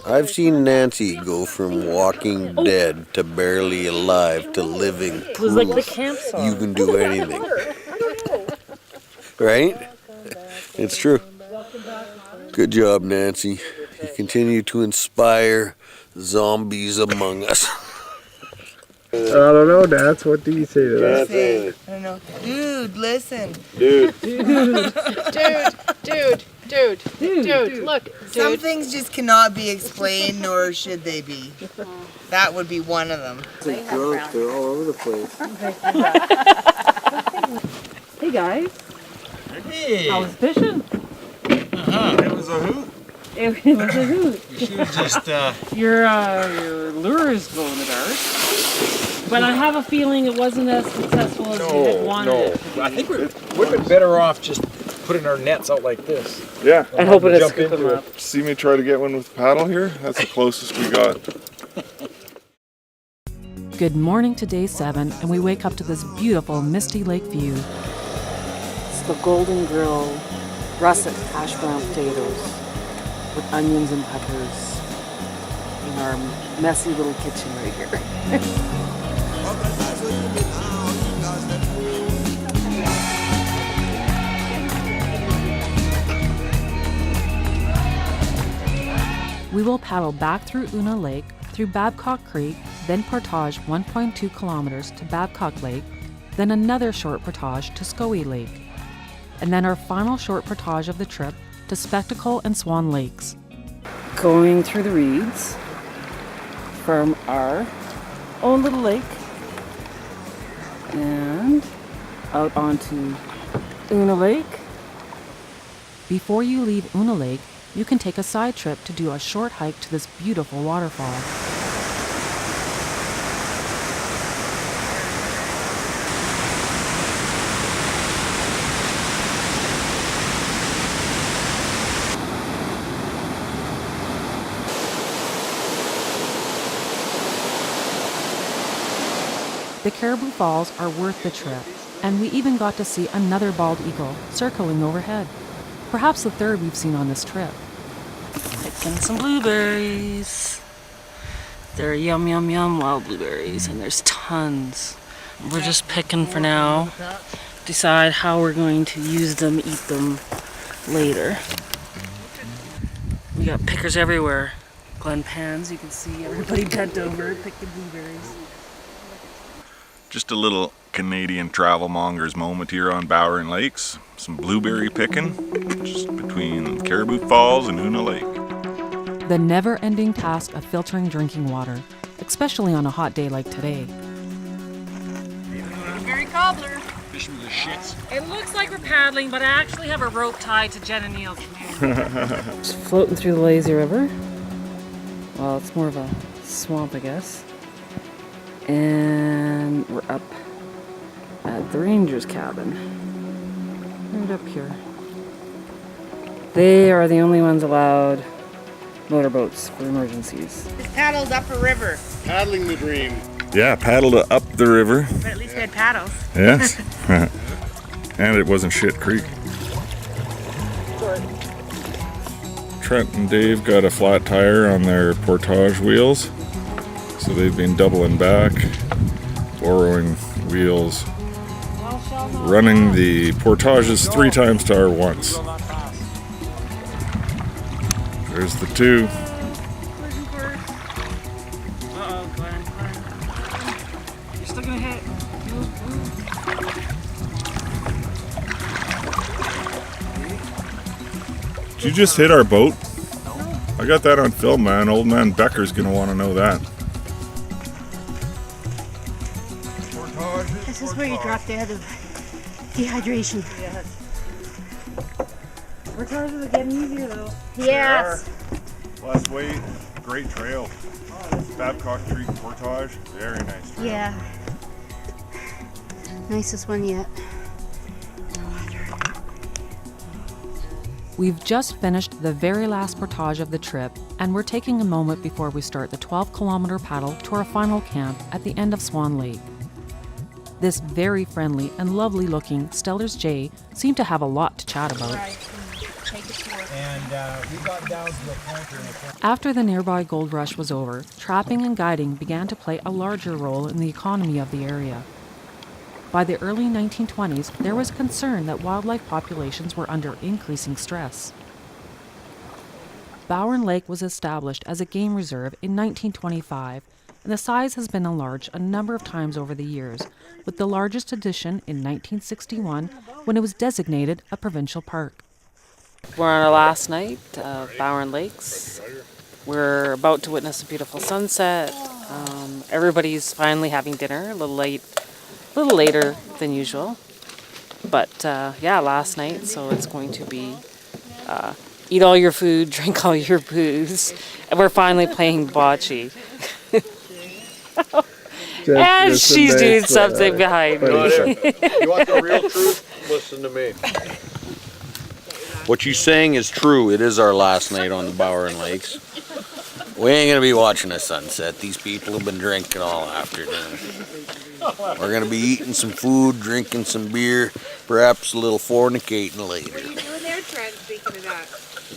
I've seen Nancy go from walking dead to barely alive to living proof. It was like the camp song. You can do anything. Right? It's true. Good job, Nancy. You continue to inspire zombies among us. I don't know, Nats. What do you say to that? I don't know. Dude, listen. Dude. Dude, look. Some things just cannot be explained, nor should they be. That would be one of them. They're drunk. They're all over the place. Hey guys, Hey! I was fishing. It was a hoot. It was a hoot. You should have just, Your lure is glow in the dark. But I have a feeling it wasn't as successful as you had wanted it to be. I think we'd have been better off just putting our nets out like this. Yeah. And hoping to Jump scoop them into up. See me try to get one with a paddle here? That's the closest we got. Good morning to day 7, and we wake up to this beautiful misty lake view. It's the Golden Grill russet hash brown potatoes with onions and peppers in our messy little kitchen right here. We will paddle back through Una Lake, through Babcock Creek, then portage 1.2 kilometers to Babcock Lake, then another short portage to Scoey Lake, and then our final short portage of the trip to Spectacle and Swan Lakes. Going through the reeds from our own little lake and out onto Una Lake. Before you leave Una Lake, you can take a side trip to do a short hike to this beautiful waterfall. The Cariboo Falls are worth the trip, and we even got to see another bald eagle circling overhead. Perhaps the third we've seen on this trip. Picking some blueberries. They're yum, yum, yum wild blueberries, and there's tons. We're just picking for now. Decide how we're going to use them, eat them later. We got pickers everywhere. Glen Pans, you can see everybody bent over picking blueberries. Just a little Canadian travel mongers moment here on Bowron Lakes. Some blueberry picking just between Cariboo Falls and Una Lake. The never-ending task of filtering drinking water, especially on a hot day like today. Blueberry cobbler. Fishing with the shits. It looks like we're paddling, but I actually have a rope tied to Jen and Neil's canoe. Just floating through the lazy river. Well, it's more of a swamp, I guess. And we're up at the ranger's cabin. Right up here. They are the only ones allowed motorboats for emergencies. This paddle's up a river. Paddling the dream. Yeah, paddled up the river. But at least we had paddles. Yes. And it wasn't Shit Creek. Trent and Dave got a flat tire on their portage wheels. So they've been doubling back, borrowing wheels, running the portages 3 times to our once. There's the 2. Uh-oh, Glenn. You're still gonna hit. Did you just hit our boat? I got that on film, man. Old man Becker's gonna want to know that. This is where you drop dead of dehydration. Yes. Portages are getting easier though. Yes. Less weight, great trail. Babcock Creek portage, very nice trail. Yeah. Nicest one yet. We've just finished the very last portage of the trip, and we're taking a moment before we start the 12-kilometer paddle to our final camp at the end of Swan Lake. This very friendly and lovely-looking Stellar's Jay seemed to have a lot to chat about. Take it to work. And we got down to a pointer in the corner. After the nearby gold rush was over, trapping and guiding began to play a larger role in the economy of the area. By the early 1920s, there was concern that wildlife populations were under increasing stress. Bowron Lake was established as a game reserve in 1925, and the size has been enlarged a number of times over the years, with the largest addition in 1961 when it was designated a provincial park. We're on our last night of Bowron Lakes. We're about to witness a beautiful sunset. Everybody's finally having dinner, a little later than usual. But yeah, last night, so it's going to be eat all your food, drink all your booze, and we're finally playing bocce. And she's doing something behind me. You want the real truth? Listen to me. What you're saying is true. It is our last night on the Bowron Lakes. We ain't gonna be watching a sunset. These people have been drinking all afternoon. We're gonna be eating some food, drinking some beer, perhaps a little fornicating later. What are you doing there, Trent, speaking of that?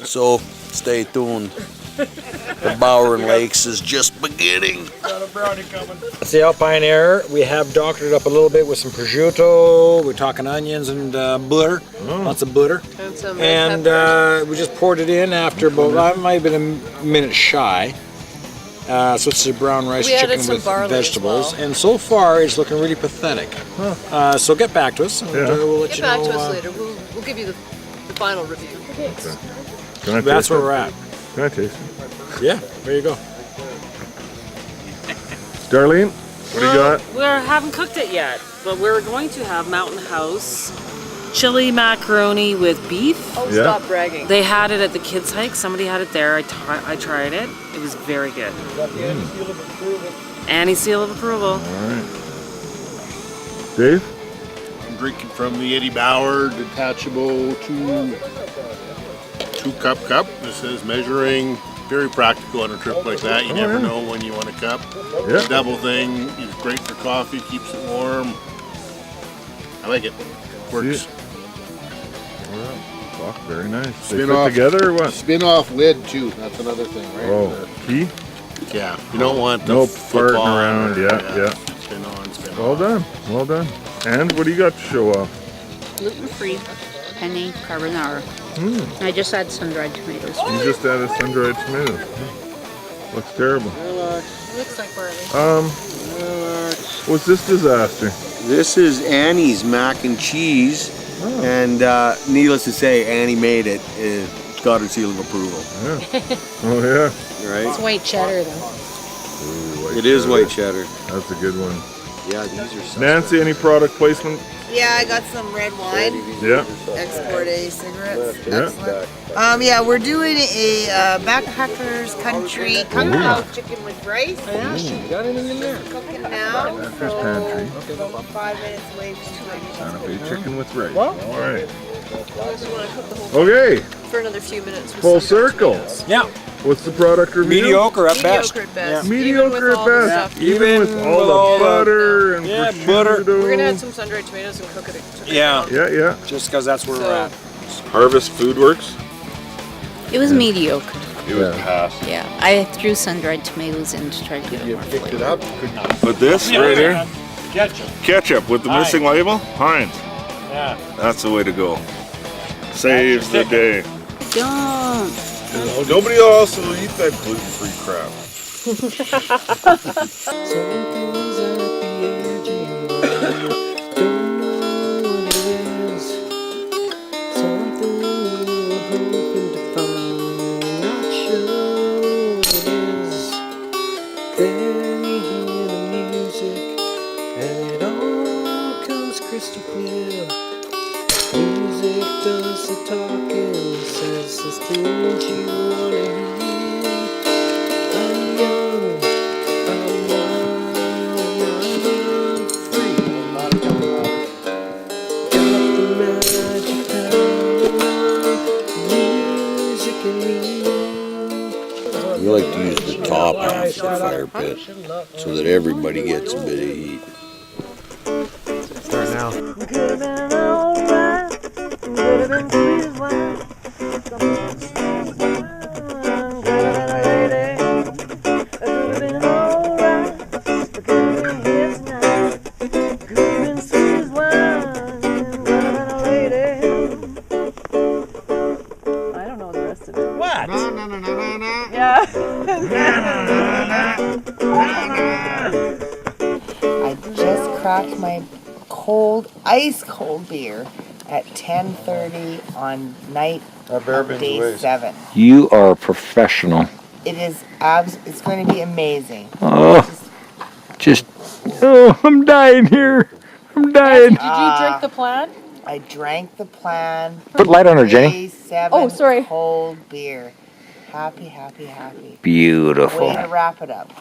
So stay tuned. The Bowron Lakes is just beginning. Got a brownie coming. It's the Alpine Air. We have doctored it up a little bit with some prosciutto. We're talking onions and butter. Lots of butter. And some We just poured it in after about, I might have been a minute shy. So it's a brown rice chicken with vegetables. And so far it's looking really pathetic. So get back to us and we'll let you know. Get back to us later. We'll give you the final review. That's where we're at. Can I taste it? Yeah, there you go. Darlene, what do you got? We haven't cooked it yet, but we're going to have Mountain House chili macaroni with beef. Oh, stop bragging. They had it at the kids' hike. Somebody had it there. I tried it. It was very good. Annie's seal of approval. All right. Dave? I'm drinking from the Eddie Bauer detachable 2-cup cup. This is measuring, very practical on a trip like that. You never know when you want a cup. Yeah. The double thing is great for coffee, keeps it warm. I like it. Works. Fuck, very nice. They Spin fit off together or what? Spin off lid too. That's another thing, right? Oh, key? Yeah. You don't want No football farting around. Yeah. Spin on, spin Well off. done. Well done. And what do you got to show off? Gluten-free penne carbonara. I just add sun-dried tomatoes. You just added sun-dried tomatoes. Looks terrible. Looks like barley. What's this disaster? This is Annie's mac and cheese, and needless to say, Annie made it. It's got her seal of approval. Yeah. Oh yeah. Right? It's white cheddar though. Ooh, It is white cheddar. That's a good one. Yeah, these are Nancy, any product placement? Yeah, I got some red wine. Yeah. Export A cigarettes. Yeah. Excellent. Yeah, we're doing a backpackers country kung pao chicken with rice. Yeah, she got it in there. Cooking now. Backpackers pantry. So about 5 minutes away from Santa Fe chicken with rice. Well, all right. Unless you want to cook the whole Okay. for another few minutes. with Full sun-dried circle. tomatoes. Yeah. What's the product review? Mediocre at best. Mediocre at best. Mediocre at best. Even with all the butter and butter. We're gonna add some sun-dried tomatoes and cook it. Yeah. Yeah. Just because that's where we're at. Harvest Food Works. It was mediocre. It was passed. Yeah, I threw sun-dried tomatoes in to try to get it more flavor. But this right here, Ketchup. ketchup with the missing label, Heinz. Yeah. That's the way to go. Saves the day. Don't. Nobody else will eat that gluten-free crap. We like to use the top half of the fire pit so that everybody gets a bit of heat. Start now. Could have been alright, could have been please, that? Yeah. I just cracked my ice cold beer at 10:30 on night of day 7. You are a professional. It is it's going to be amazing. Oh, I'm dying here. I'm dying. Did you drink the plan? I drank the plan. Put light on her, Jenny. Day 7 Oh, sorry. cold beer. Happy, happy, happy. Beautiful. Way to wrap it up.